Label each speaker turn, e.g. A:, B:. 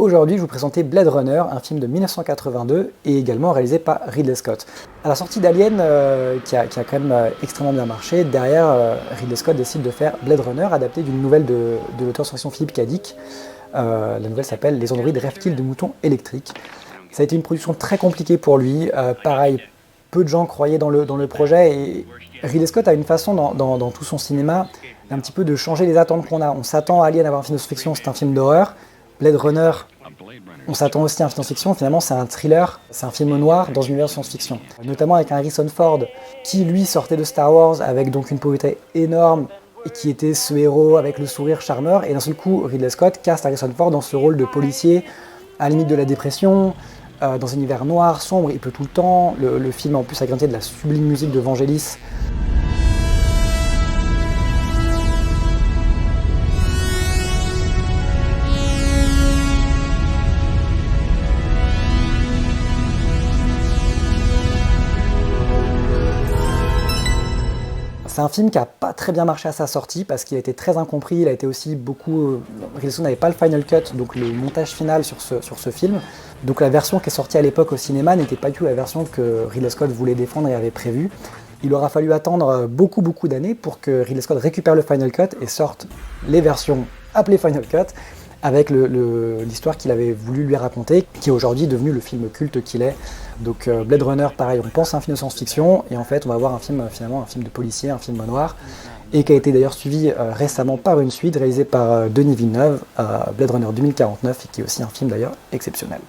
A: aujourd'hui je vous présentais Blade Runner, un film de 1982 et également réalisé par Ridley Scott. À la sortie d'Alien, qui a quand même extrêmement bien marché, derrière Ridley Scott décide de faire Blade Runner, adapté d'une nouvelle de l'auteur de science-fiction Philip K. Dick. La nouvelle s'appelle Les androïdes rêvent-ils de moutons électriques. Ça a été une production très compliquée pour lui, pareil, peu de gens croyaient dans le projet et Ridley Scott a une façon dans tout son cinéma un petit peu de changer les attentes qu'on a. On s'attend à Alien à avoir un film de science-fiction, c'est un film d'horreur. Blade Runner, on s'attend aussi à un film de science-fiction, finalement c'est un thriller, c'est un film au noir dans une univers de science-fiction. Notamment avec un Harrison Ford qui lui sortait de Star Wars avec donc une pauvreté énorme et qui était ce héros avec le sourire charmeur, et d'un seul coup Ridley Scott caste Harrison Ford dans ce rôle de policier à la limite de la dépression, dans un univers noir, sombre, il pleut tout le temps. Le film en plus a granté de la sublime musique de Vangelis. C'est un film qui n'a pas très bien marché à sa sortie parce qu'il a été très incompris, il a été aussi beaucoup... Ridley Scott n'avait pas le final cut, donc le montage final sur ce film. Donc la version qui est sortie à l'époque au cinéma n'était pas du tout la version que Ridley Scott voulait défendre et avait prévue. Il aura fallu attendre beaucoup d'années pour que Ridley Scott récupère le final cut et sorte les versions appelées final cut avec l'histoire qu'il avait voulu lui raconter, qui est aujourd'hui devenu le film culte qu'il est. Donc Blade Runner, pareil, on pense à un film de science-fiction, et en fait on va voir un film, finalement un film de policier, un film noir, et qui a été d'ailleurs suivi récemment par une suite réalisée par Denis Villeneuve, Blade Runner 2049, et qui est aussi un film d'ailleurs exceptionnel.